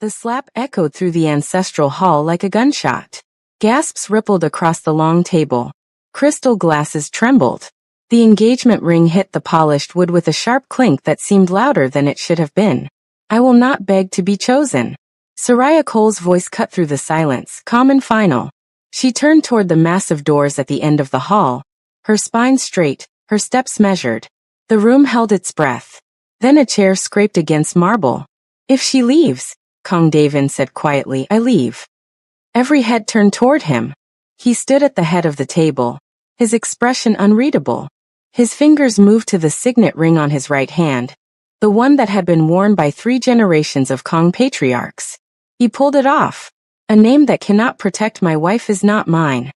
The slap echoed through the ancestral hall like a gunshot. Gasps rippled across the long table. Crystal glasses trembled. The engagement ring hit the polished wood with a sharp clink that seemed louder than it should have been. I will not beg to be chosen. Soraya Cole's voice cut through the silence, calm and final. She turned toward the massive doors at the end of the hall, her spine straight, her steps measured. The room held its breath. Then a chair scraped against marble. If she leaves, Kong Davin said quietly, I leave. Every head turned toward him. He stood at the head of the table, his expression unreadable. His fingers moved to the signet ring on his right hand, the one that had been worn by 3 generations of Kong patriarchs. He pulled it off. A name that cannot protect my wife is not mine.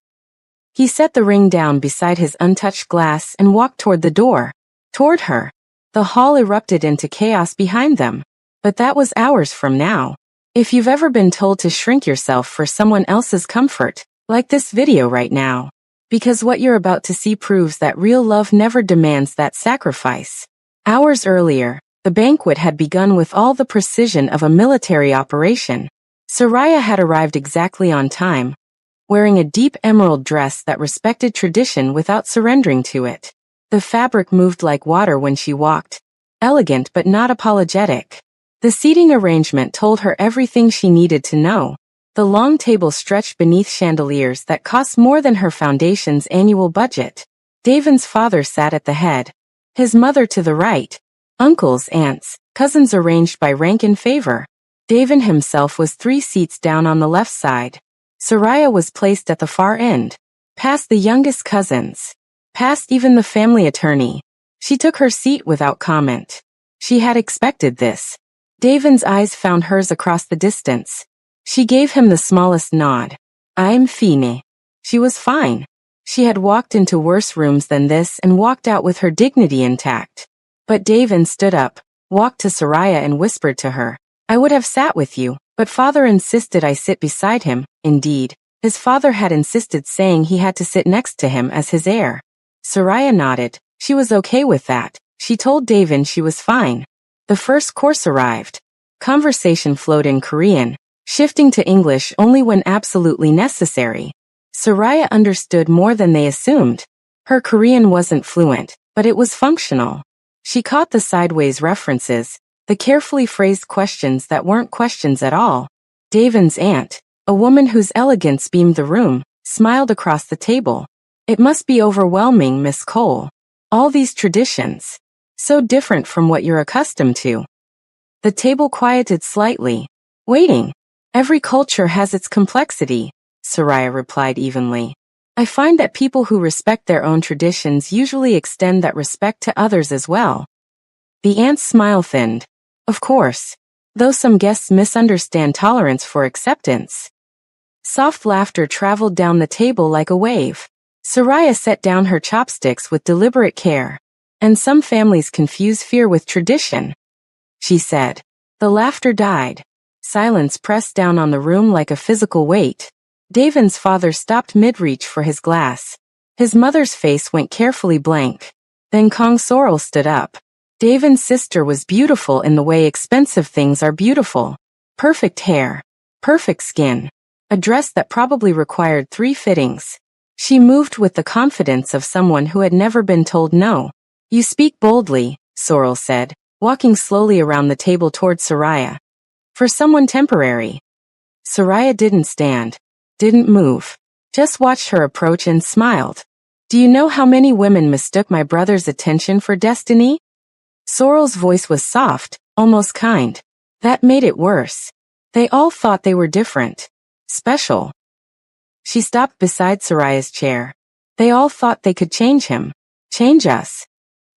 He set the ring down beside his untouched glass and walked toward the door. Toward her. The hall erupted into chaos behind them. But that was hours from now. If you've ever been told to shrink yourself for someone else's comfort, like this video right now. Because what you're about to see proves that real love never demands that sacrifice. Hours earlier, the banquet had begun with all the precision of a military operation. Soraya had arrived exactly on time, wearing a deep emerald dress that respected tradition without surrendering to it. The fabric moved like water when she walked, elegant but not apologetic. The seating arrangement told her everything she needed to know. The long table stretched beneath chandeliers that cost more than her foundation's annual budget. Davin's father sat at the head, his mother to the right, uncles, aunts, cousins arranged by rank and favor. Davin himself was 3 seats down on the left side. Soraya was placed at the far end, past the youngest cousins, past even the family attorney. She took her seat without comment. She had expected this. Davin's eyes found hers across the distance. She gave him the smallest nod. I'm fine. She was fine. She had walked into worse rooms than this and walked out with her dignity intact. But Davin stood up, walked to Soraya and whispered to her, I would have sat with you, but father insisted I sit beside him. Indeed, his father had insisted, saying he had to sit next to him as his heir. Soraya nodded. She was okay with that. She told Davin she was fine. The first course arrived. Conversation flowed in Korean, shifting to English only when absolutely necessary. Soraya understood more than they assumed. Her Korean wasn't fluent, but it was functional. She caught the sideways references, the carefully phrased questions that weren't questions at all. Davin's aunt, a woman whose elegance beamed the room, smiled across the table. It must be overwhelming, Miss Cole. All these traditions. So different from what you're accustomed to. The table quieted slightly. Waiting. Every culture has its complexity, Soraya replied evenly. I find that people who respect their own traditions usually extend that respect to others as well. The aunt's smile thinned. Of course. Though some guests misunderstand tolerance for acceptance. Soft laughter traveled down the table like a wave. Soraya set down her chopsticks with deliberate care. And some families confuse fear with tradition, she said. The laughter died. Silence pressed down on the room like a physical weight. Davin's father stopped mid-reach for his glass. His mother's face went carefully blank. Then Kong Sorrel stood up. Davin's sister was beautiful in the way expensive things are beautiful. Perfect hair. Perfect skin. A dress that probably required 3 fittings. She moved with the confidence of someone who had never been told no. You speak boldly, Sorrel said, walking slowly around the table toward Soraya. For someone temporary. Soraya didn't stand. Didn't move. Just watched her approach and smiled. Do you know how many women mistook my brother's attention for destiny? Sorrel's voice was soft, almost kind. That made it worse. They all thought they were different. Special. She stopped beside Soraya's chair. They all thought they could change him. Change us.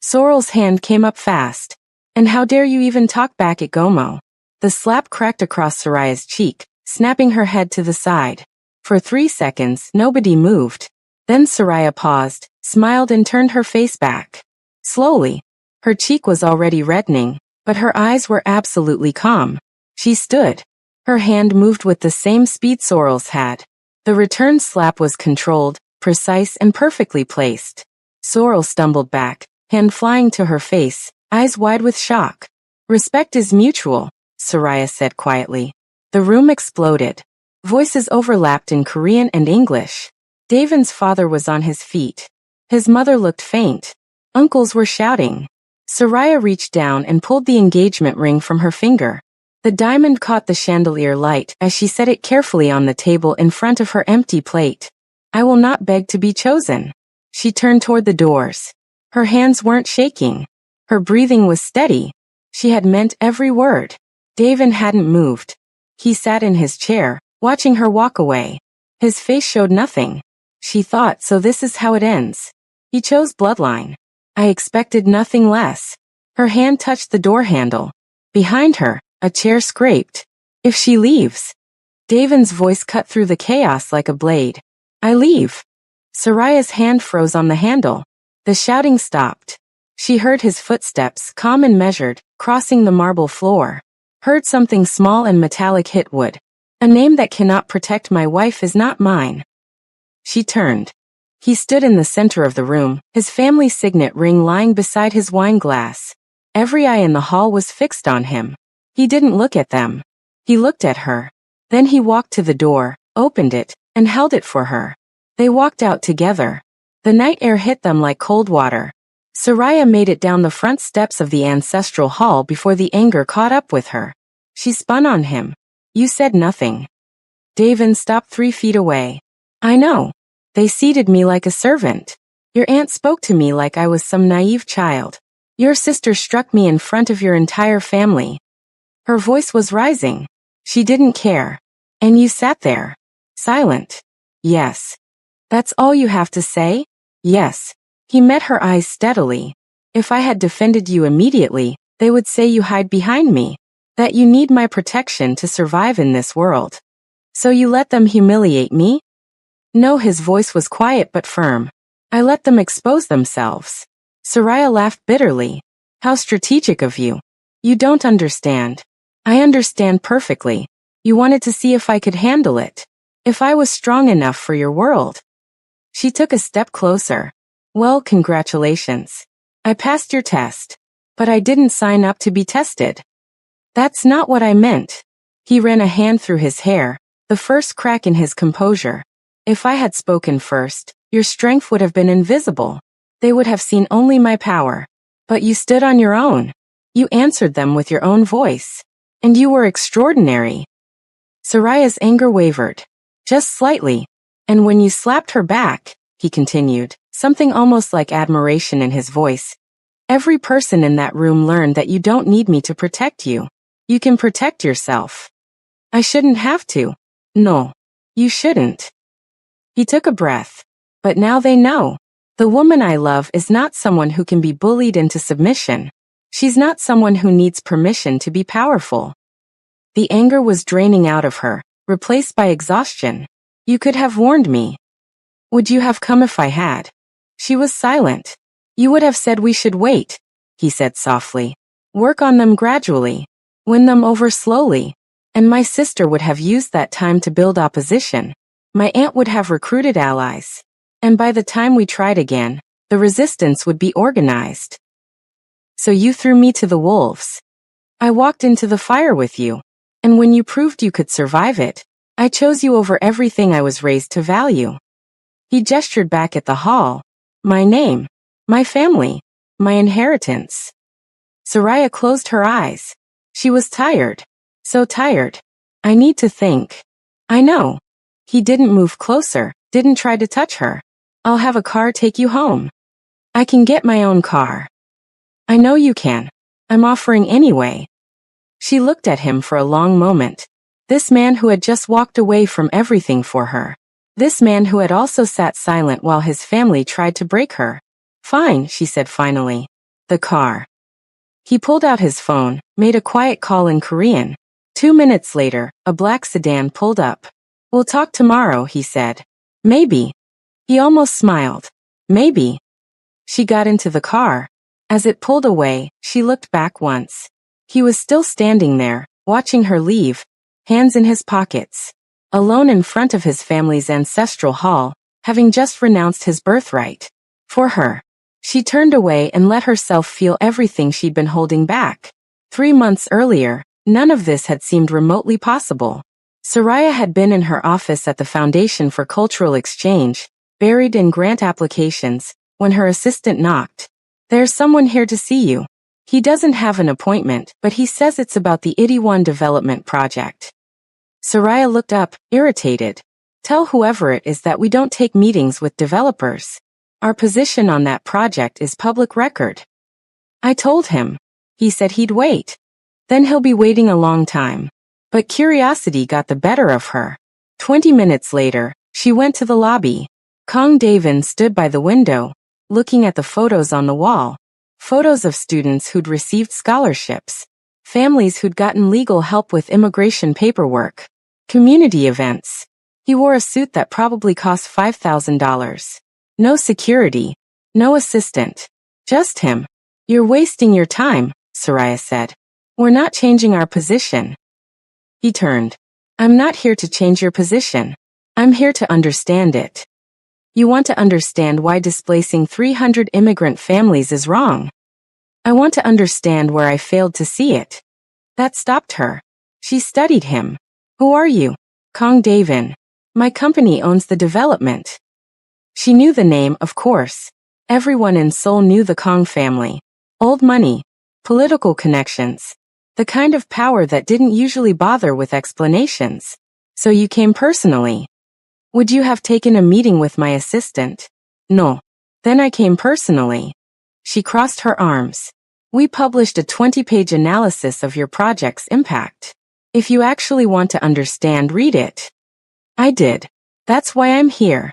Sorrel's hand came up fast. And how dare you even talk back at Gomo? The slap cracked across Soraya's cheek, snapping her head to the side. For 3 seconds, nobody moved. Then Soraya paused, smiled and turned her face back. Slowly. Her cheek was already reddening, but her eyes were absolutely calm. She stood. Her hand moved with the same speed Sorrel's had. The return slap was controlled, precise and perfectly placed. Sorrel stumbled back, hand flying to her face, eyes wide with shock. Respect is mutual, Soraya said quietly. The room exploded. Voices overlapped in Korean and English. Davin's father was on his feet. His mother looked faint. Uncles were shouting. Soraya reached down and pulled the engagement ring from her finger. The diamond caught the chandelier light as she set it carefully on the table in front of her empty plate. I will not beg to be chosen. She turned toward the doors. Her hands weren't shaking. Her breathing was steady. She had meant every word. Davin hadn't moved. He sat in his chair, watching her walk away. His face showed nothing. She thought, so this is how it ends. He chose bloodline. I expected nothing less. Her hand touched the door handle. Behind her, a chair scraped. If she leaves. Davin's voice cut through the chaos like a blade. I leave. Soraya's hand froze on the handle. The shouting stopped. She heard his footsteps, calm and measured, crossing the marble floor. Heard something small and metallic hit wood. A name that cannot protect my wife is not mine. She turned. He stood in the center of the room, his family signet ring lying beside his wine glass. Every eye in the hall was fixed on him. He didn't look at them. He looked at her. Then he walked to the door, opened it, and held it for her. They walked out together. The night air hit them like cold water. Soraya made it down the front steps of the ancestral hall before the anger caught up with her. She spun on him. You said nothing. Davin stopped 3 feet away. I know. They seated me like a servant. Your aunt spoke to me like I was some naive child. Your sister struck me in front of your entire family. Her voice was rising. She didn't care. And you sat there. Silent. Yes. That's all you have to say? Yes. He met her eyes steadily. If I had defended you immediately, they would say you hide behind me. That you need my protection to survive in this world. So you let them humiliate me? No, his voice was quiet but firm. I let them expose themselves. Soraya laughed bitterly. How strategic of you. You don't understand. I understand perfectly. You wanted to see if I could handle it. If I was strong enough for your world. She took a step closer. Well, congratulations. I passed your test. But I didn't sign up to be tested. That's not what I meant. He ran a hand through his hair, the first crack in his composure. If I had spoken first, your strength would have been invisible. They would have seen only my power. But you stood on your own. You answered them with your own voice. And you were extraordinary. Soraya's anger wavered. Just slightly. And when you slapped her back, he continued, something almost like admiration in his voice. Every person in that room learned that you don't need me to protect you. You can protect yourself. I shouldn't have to. No. You shouldn't. He took a breath. But now they know. The woman I love is not someone who can be bullied into submission. She's not someone who needs permission to be powerful. The anger was draining out of her, replaced by exhaustion. You could have warned me. Would you have come if I had? She was silent. You would have said we should wait, he said softly. Work on them gradually. Win them over slowly. And my sister would have used that time to build opposition. My aunt would have recruited allies. And by the time we tried again, the resistance would be organized. So you threw me to the wolves. I walked into the fire with you. And when you proved you could survive it, I chose you over everything I was raised to value. He gestured back at the hall. My name. My family. My inheritance. Soraya closed her eyes. She was tired. So tired. I need to think. I know. He didn't move closer, didn't try to touch her. I'll have a car take you home. I can get my own car. I know you can. I'm offering anyway. She looked at him for a long moment. This man who had just walked away from everything for her. This man who had also sat silent while his family tried to break her. Fine, she said finally. The car. He pulled out his phone, made a quiet call in Korean. 2 minutes later, a black sedan pulled up. We'll talk tomorrow, he said. Maybe. He almost smiled. Maybe. She got into the car. As it pulled away, she looked back once. He was still standing there, watching her leave, hands in his pockets. Alone in front of his family's ancestral hall, having just renounced his birthright. For her. She turned away and let herself feel everything she'd been holding back. 3 months earlier, None of this had seemed remotely possible. Soraya had been in her office at the Foundation for Cultural Exchange, buried in grant applications, when her assistant knocked. "There's someone here to see you. He doesn't have an appointment, but he says it's about the Itaewon development project." Soraya looked up, irritated. "Tell whoever it is that we don't take meetings with developers. Our position on that project is public record." "I told him. He said he'd wait." "Then he'll be waiting a long time." But curiosity got the better of her. 20 minutes later, she went to the lobby. Kong Davin stood by the window, looking at the photos on the wall. Photos of students who'd received scholarships, families who'd gotten legal help with immigration paperwork, community events. He wore a suit that probably cost $5,000. No security, no assistant, just him. "You're wasting your time," Soraya said. "We're not changing our position." He turned. "I'm not here to change your position. I'm here to understand it." "You want to understand why displacing 300 immigrant families is wrong?" "I want to understand where I failed to see it." That stopped her. She studied him. "Who are you?" "Kong Davin. My company owns the development." She knew the name, of course. Everyone in Seoul knew the Kong family. Old money, political connections, the kind of power that didn't usually bother with explanations. "So you came personally?" "Would you have taken a meeting with my assistant?" "No." "Then I came personally." She crossed her arms. "We published a 20-page analysis of your project's impact. If you actually want to understand, read it." "I did. That's why I'm here."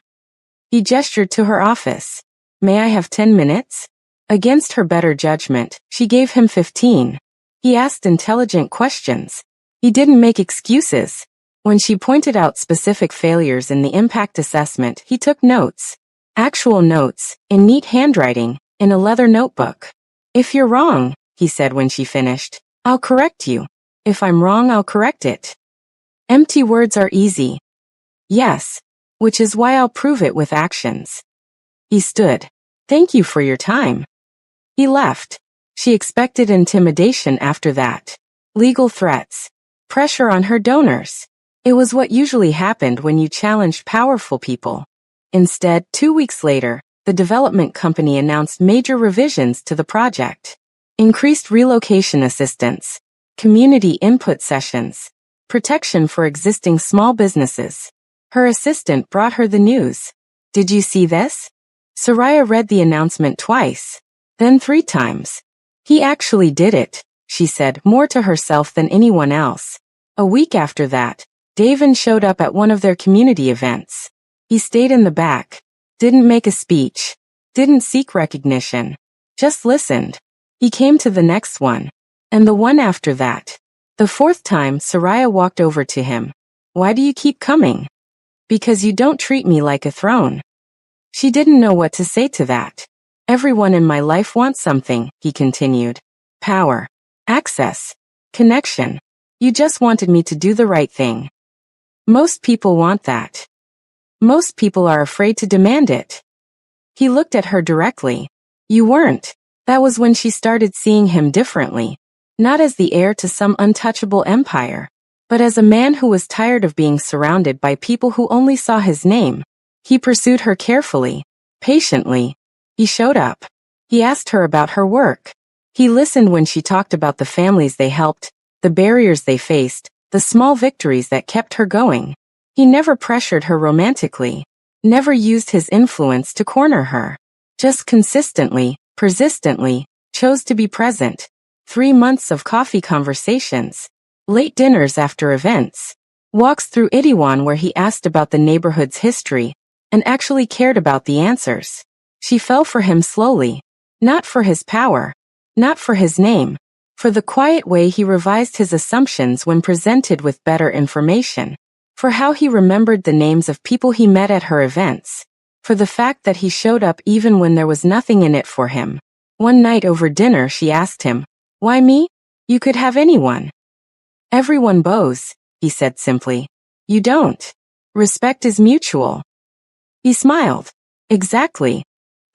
He gestured to her office. "May I have 10 minutes?" Against her better judgment, she gave him 15. He asked intelligent questions. He didn't make excuses. When she pointed out specific failures in the impact assessment, he took notes. Actual notes, in neat handwriting, in a leather notebook. "If you're wrong," he said when she finished, "I'll correct you. If I'm wrong, I'll correct it." Empty words are easy. "Yes. Which is why I'll prove it with actions." He stood. "Thank you for your time." He left. She expected intimidation after that. Legal threats. Pressure on her donors. It was what usually happened when you challenged powerful people. Instead, 2 weeks later, the development company announced major revisions to the project. Increased relocation assistance, community input sessions, protection for existing small businesses. Her assistant brought her the news. "Did you see this?" Soraya read the announcement twice, then 3 times. "He actually did it," she said, more to herself than anyone else. A week after that, Davin showed up at one of their community events. He stayed in the back, didn't make a speech, didn't seek recognition, just listened. He came to the next one, and the one after that. The 4th time, Soraya walked over to him. "Why do you keep coming?" "Because you don't treat me like a throne." She didn't know what to say to that. "Everyone in my life wants something," he continued. "Power, access, connection. You just wanted me to do the right thing." Most people want that. Most people are afraid to demand it. He looked at her directly. "You weren't." That was when she started seeing him differently. Not as the heir to some untouchable empire, but as a man who was tired of being surrounded by people who only saw his name. He pursued her carefully, patiently. He showed up. He asked her about her work. He listened when she talked about the families they helped, the barriers they faced, the small victories that kept her going. He never pressured her romantically, never used his influence to corner her. Just consistently, persistently, chose to be present. 3 months of coffee conversations, late dinners after events, walks through Itaewon where he asked about the neighborhood's history, and actually cared about the answers. She fell for him slowly, not for his power, not for his name, for the quiet way he revised his assumptions when presented with better information, for how he remembered the names of people he met at her events, for the fact that he showed up even when there was nothing in it for him. One night over dinner she asked him, "Why me? You could have anyone." "Everyone bows," he said simply. "You don't. Respect is mutual." He smiled. Exactly.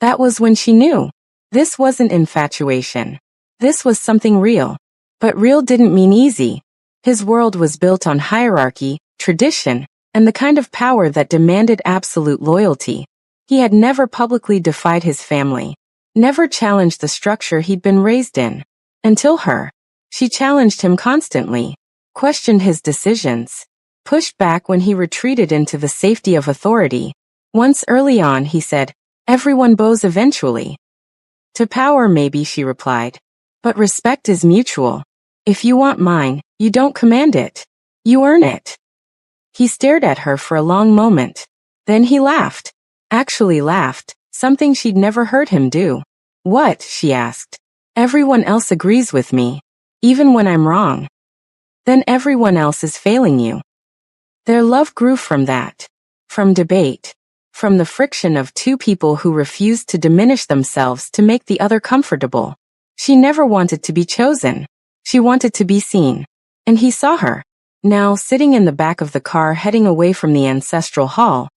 That was when she knew. This wasn't infatuation. This was something real. But real didn't mean easy. His world was built on hierarchy, tradition, and the kind of power that demanded absolute loyalty. He had never publicly defied his family, never challenged the structure he'd been raised in. Until her. She challenged him constantly, questioned his decisions, pushed back when he retreated into the safety of authority. Once early on he said, "Everyone bows eventually." "To power maybe," she replied. "But respect is mutual. If you want mine, you don't command it. You earn it." He stared at her for a long moment. Then he laughed. Actually laughed, something she'd never heard him do. "What?" she asked. "Everyone else agrees with me. Even when I'm wrong. Then everyone else is failing you." Their love grew from that. From debate. From the friction of two people who refused to diminish themselves to make the other comfortable. She never wanted to be chosen. She wanted to be seen. And he saw her. Now, sitting in the back of the car heading away from the ancestral hall,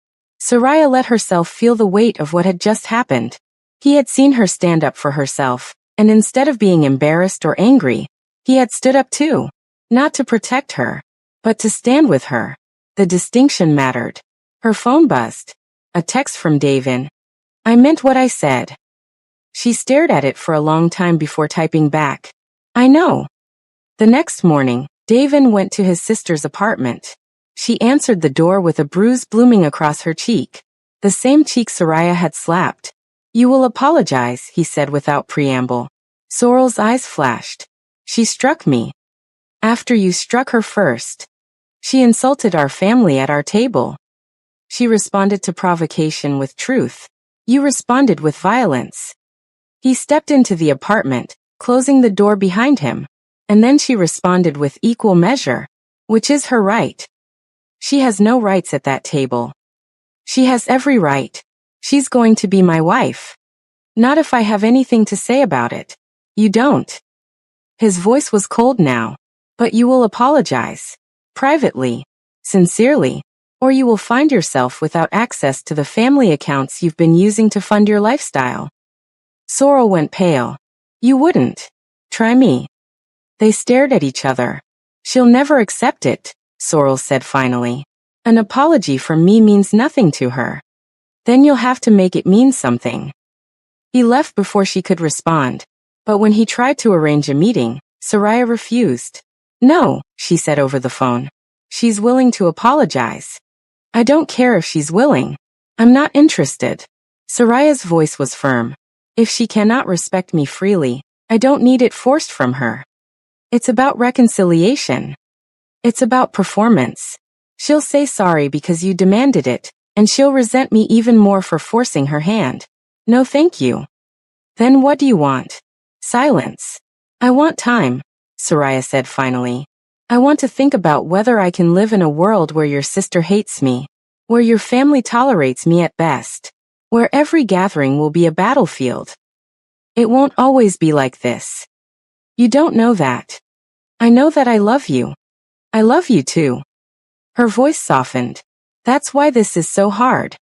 Soraya let herself feel the weight of what had just happened. He had seen her stand up for herself, and instead of being embarrassed or angry, he had stood up too. Not to protect her, but to stand with her. The distinction mattered. Her phone buzzed. A text from Davin. "I meant what I said." She stared at it for a long time before typing back, "I know." The next morning, Davin went to his sister's apartment. She answered the door with a bruise blooming across her cheek. The same cheek Soraya had slapped. "You will apologize," he said without preamble. Sorrel's eyes flashed. "She struck me." "After you struck her first. She insulted our family at our table." She responded to provocation with truth. "You responded with violence." He stepped into the apartment, closing the door behind him. And then she responded with equal measure. "Which is her right. She has no rights at that table. She has every right. She's going to be my wife. Not if I have anything to say about it. You don't." His voice was cold now. "But you will apologize. Privately. Sincerely. Or you will find yourself without access to the family accounts you've been using to fund your lifestyle." Sorrel went pale. "You wouldn't. Try me." They stared at each other. "She'll never accept it," Sorrel said finally. "An apology from me means nothing to her. Then you'll have to make it mean something." He left before she could respond. But when he tried to arrange a meeting, Soraya refused. "No," she said over the phone. "She's willing to apologize." "I don't care if she's willing. I'm not interested." Soraya's voice was firm. "If she cannot respect me freely, I don't need it forced from her. It's about reconciliation. It's about performance. She'll say sorry because you demanded it, and she'll resent me even more for forcing her hand. No thank you." "Then what do you want?" "Silence." "I want time," Soraya said finally. "I want to think about whether I can live in a world where your sister hates me, where your family tolerates me at best, where every gathering will be a battlefield. It won't always be like this. You don't know that. I know that I love you. I love you too." Her voice softened. "That's why this is so hard."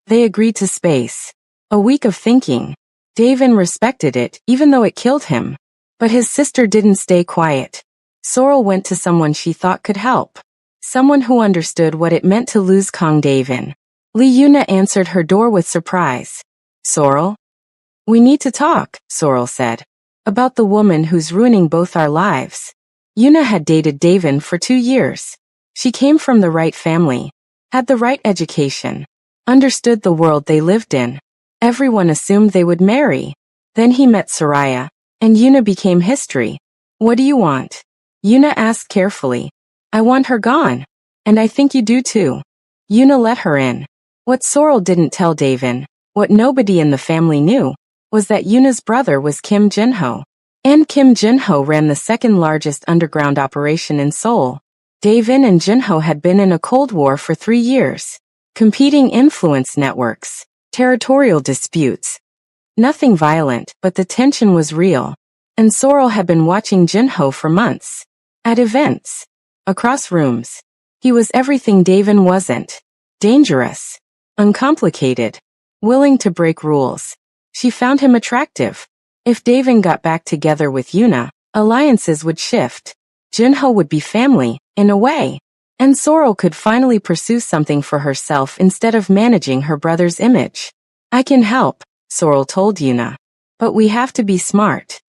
They agreed to space. A week of thinking. Davin respected it, even though it killed him. But his sister didn't stay quiet. Sorrel went to someone she thought could help. Someone who understood what it meant to lose Kong Davin. Li Yuna answered her door with surprise. "Sorrel?" "We need to talk," Sorrel said. "About the woman who's ruining both our lives." Yuna had dated Davin for 2 years. She came from the right family, had the right education, understood the world they lived in. Everyone assumed they would marry. Then he met Soraya, and Yuna became history. "What do you want?" Yuna asked carefully. "I want her gone. And I think you do too." Yuna let her in. What Sorrel didn't tell Davin, what nobody in the family knew, was that Yuna's brother was Kim Jinho. And Kim Jinho ran the second largest underground operation in Seoul. Davin and Jinho had been in a Cold War for 3 years. Competing influence networks, territorial disputes. Nothing violent, but the tension was real. And Sorrel had been watching Jinho for months. At events. Across rooms. He was everything Davin wasn't. Dangerous. Uncomplicated. Willing to break rules. She found him attractive. If Davin got back together with Yuna, Alliances would shift. Junho would be family, in a way. And Sorrel could finally pursue something for herself instead of managing her brother's image. I can help, Sorrel told Yuna. But we have to be smart.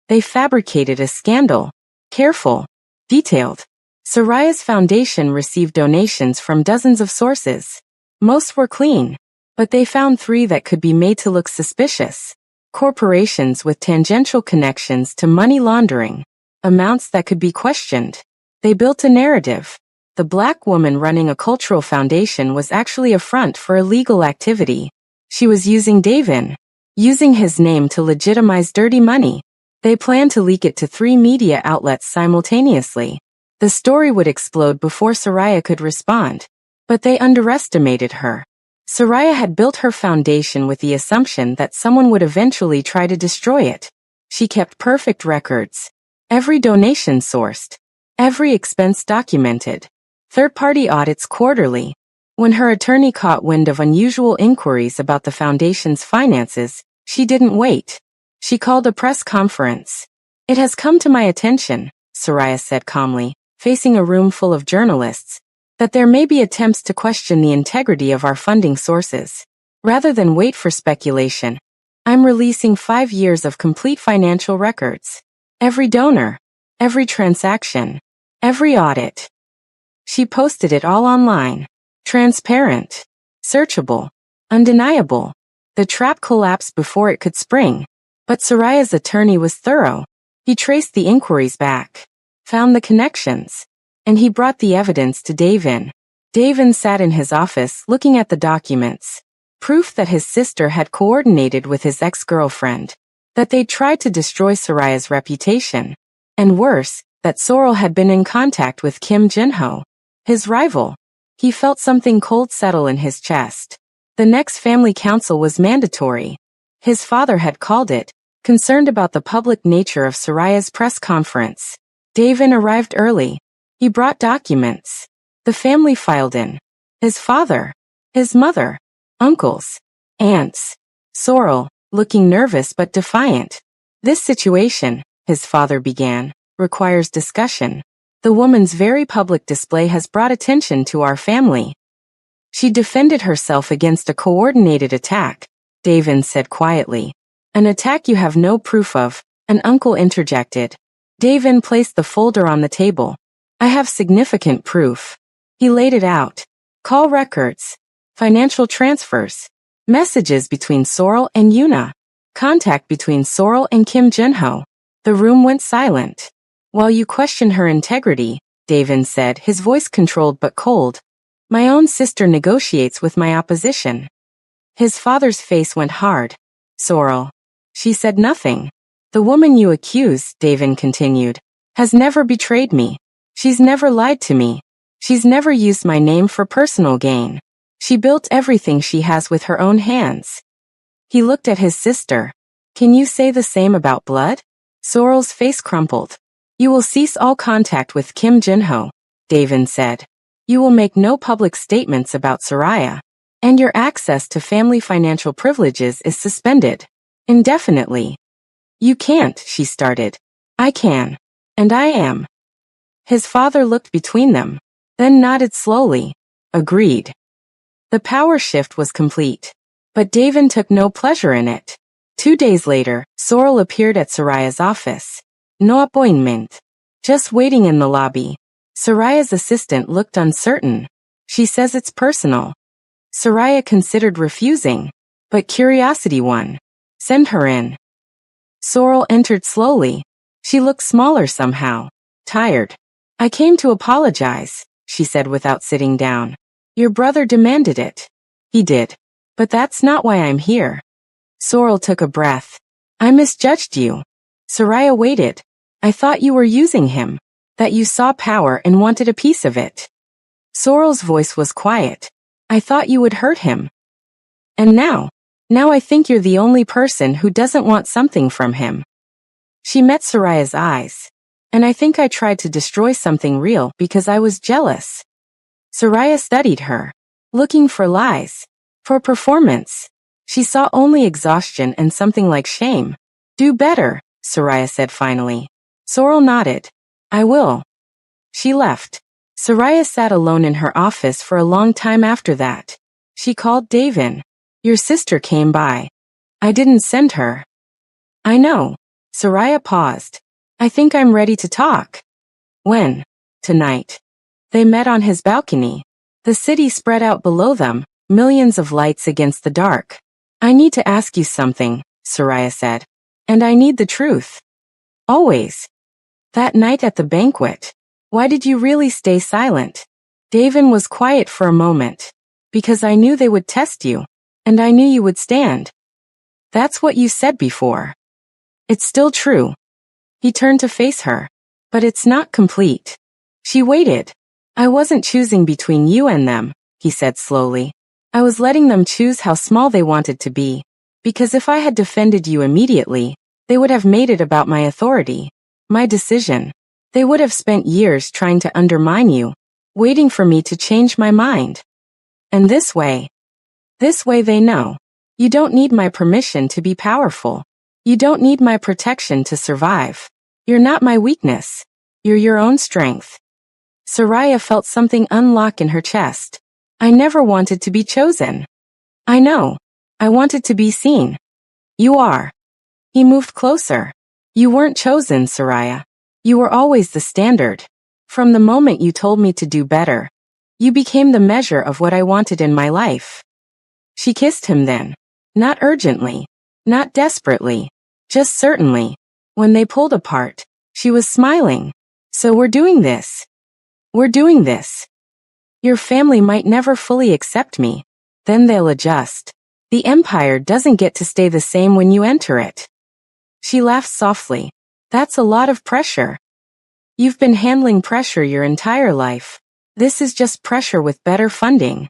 They fabricated a scandal. Careful. Detailed. Soraya's foundation received donations from dozens of sources. Most were clean. But they found 3 that could be made to look suspicious. Corporations with tangential connections to money laundering. Amounts that could be questioned. They built a narrative. The black woman running a cultural foundation was actually a front for illegal activity. She was using Davin. Using his name to legitimize dirty money. They planned to leak it to 3 media outlets simultaneously. The story would explode before Soraya could respond. But they underestimated her. Soraya had built her foundation with the assumption that someone would eventually try to destroy it. She kept perfect records. Every donation sourced. Every expense documented. Third-party audits quarterly. When her attorney caught wind of unusual inquiries about the foundation's finances, she didn't wait. She called a press conference. It has come to my attention, Soraya said calmly, facing a room full of journalists, that there may be attempts to question the integrity of our funding sources. Rather than wait for speculation, I'm releasing 5 years of complete financial records. Every donor, every transaction, every audit. She posted it all online. Transparent, searchable, undeniable. The trap collapsed before it could spring. But Soraya's attorney was thorough. He traced the inquiries back, found the connections, and he brought the evidence to Davin. Davin sat in his office looking at the documents. Proof that his sister had coordinated with his ex-girlfriend. That they tried to destroy Soraya's reputation. And worse, that Sorrel had been in contact with Kim Junho, his rival. He felt something cold settle in his chest. The next family council was mandatory. His father had called it, concerned about the public nature of Soraya's press conference. Davin arrived early. He brought documents. The family filed in. His father, his mother, uncles, aunts. Sorrel, looking nervous but defiant. This situation, his father began, requires discussion. The woman's very public display has brought attention to our family. She defended herself against a coordinated attack, Davin said quietly. An attack you have no proof of, an uncle interjected. Davin placed the folder on the table. I have significant proof. He laid it out. Call records, financial transfers, messages between Sorrel and Yuna, contact between Sorrel and Kim Junho. The room went silent. While you question her integrity, Davin said, his voice controlled but cold. My own sister negotiates with my opposition. His father's face went hard. Sorrel. She said nothing. The woman you accuse, Davin continued, has never betrayed me. She's never lied to me. She's never used my name for personal gain. She built everything she has with her own hands. He looked at his sister. Can you say the same about blood? Sorrel's face crumpled. You will cease all contact with Kim Junho, Davin said. You will make no public statements about Soraya. And your access to family financial privileges is suspended. Indefinitely. You can't, she started. I can. And I am. His father looked between them, then nodded slowly. Agreed. The power shift was complete. But Davin took no pleasure in it. 2 days later, Sorrel appeared at Soraya's office. No appointment. Just waiting in the lobby. Soraya's assistant looked uncertain. She says it's personal. Soraya considered refusing, but curiosity won. Send her in. Sorrel entered slowly. She looked smaller somehow. Tired. I came to apologize, she said without sitting down. Your brother demanded it. He did. But that's not why I'm here. Sorrel took a breath. I misjudged you. Soraya waited. I thought you were using him. That you saw power and wanted a piece of it. Sorrel's voice was quiet. I thought you would hurt him. And now I think you're the only person who doesn't want something from him. She met Soraya's eyes. And I think I tried to destroy something real because I was jealous. Soraya studied her, looking for lies, for performance. She saw only exhaustion and something like shame. Do better, Soraya said finally. Sorrel nodded. I will. She left. Soraya sat alone in her office for a long time after that. She called Dave in. Your sister came by. I didn't send her. I know. Soraya paused. I think I'm ready to talk. When? Tonight. They met on his balcony. The city spread out below them, millions of lights against the dark. I need to ask you something, Soraya said. And I need the truth. Always. That night at the banquet. Why did you really stay silent? Davin was quiet for a moment. Because I knew they would test you. And I knew you would stand. That's what you said before. It's still true. He turned to face her. But it's not complete. She waited. I wasn't choosing between you and them, he said slowly. I was letting them choose how small they wanted to be. Because if I had defended you immediately, they would have made it about my authority. My decision. They would have spent years trying to undermine you, waiting for me to change my mind. And this way they know. You don't need my permission to be powerful. You don't need my protection to survive. You're not my weakness. You're your own strength. Soraya felt something unlock in her chest. I never wanted to be chosen. I know. I wanted to be seen. You are. He moved closer. You weren't chosen, Soraya. You were always the standard. From the moment you told me to do better, you became the measure of what I wanted in my life. She kissed him then. Not urgently. Not desperately. Just certainly. When they pulled apart, she was smiling. So we're doing this. We're doing this. Your family might never fully accept me. Then they'll adjust. The empire doesn't get to stay the same when you enter it. She laughed softly. That's a lot of pressure. You've been handling pressure your entire life. This is just pressure with better funding.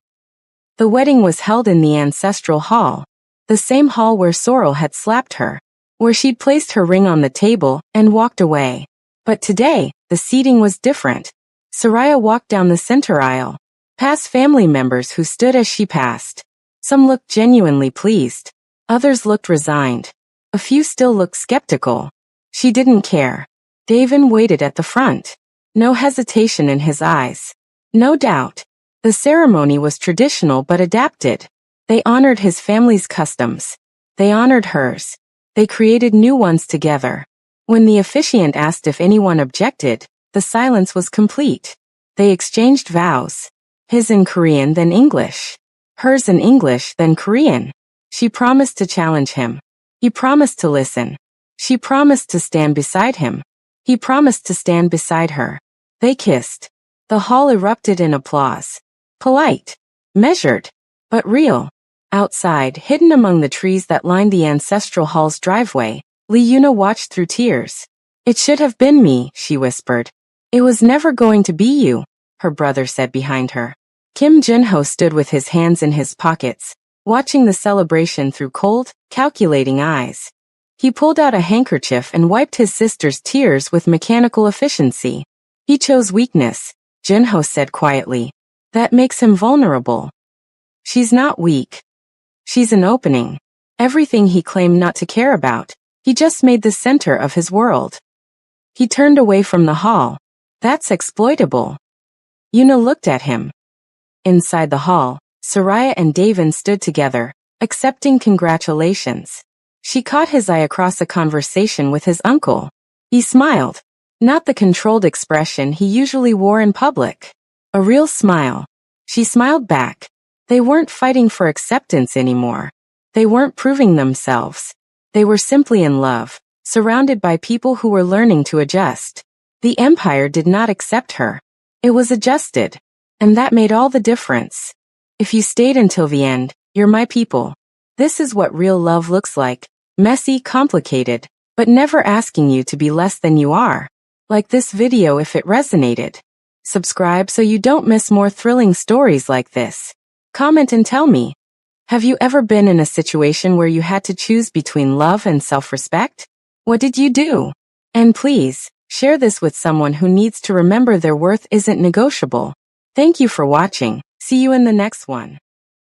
The wedding was held in the ancestral hall. The same hall where Sorrel had slapped her. Where she'd placed her ring on the table and walked away. But today, the seating was different. Soraya walked down the center aisle, past family members who stood as she passed. Some looked genuinely pleased. Others looked resigned. A few still looked skeptical. She didn't care. Davin waited at the front. No hesitation in his eyes. No doubt. The ceremony was traditional but adapted. They honored his family's customs. They honored hers. They created new ones together. When the officiant asked if anyone objected, the silence was complete. They exchanged vows. His in Korean, then English. Hers in English, then Korean. She promised to challenge him. He promised to listen. She promised to stand beside him. He promised to stand beside her. They kissed. The hall erupted in applause. Polite. Measured. But real. Outside, hidden among the trees that lined the ancestral hall's driveway, Liuna watched through tears. It should have been me, she whispered. It was never going to be you, her brother said behind her. Kim Junho stood with his hands in his pockets, watching the celebration through cold, calculating eyes. He pulled out a handkerchief and wiped his sister's tears with mechanical efficiency. He chose weakness, Junho said quietly. That makes him vulnerable. She's not weak. She's an opening. Everything he claimed not to care about, he just made the center of his world. He turned away from the hall. That's exploitable. Yuna looked at him. Inside the hall, Soraya and Davin stood together, accepting congratulations. She caught his eye across a conversation with his uncle. He smiled. Not the controlled expression he usually wore in public. A real smile. She smiled back. They weren't fighting for acceptance anymore. They weren't proving themselves. They were simply in love, surrounded by people who were learning to adjust. The empire did not accept her. It was adjusted. And that made all the difference. If you stayed until the end, you're my people. This is what real love looks like. Messy, complicated, but never asking you to be less than you are. Like this video if it resonated. Subscribe so you don't miss more thrilling stories like this. Comment and tell me. Have you ever been in a situation where you had to choose between love and self-respect? What did you do? And please, share this with someone who needs to remember their worth isn't negotiable. Thank you for watching. See you in the next one.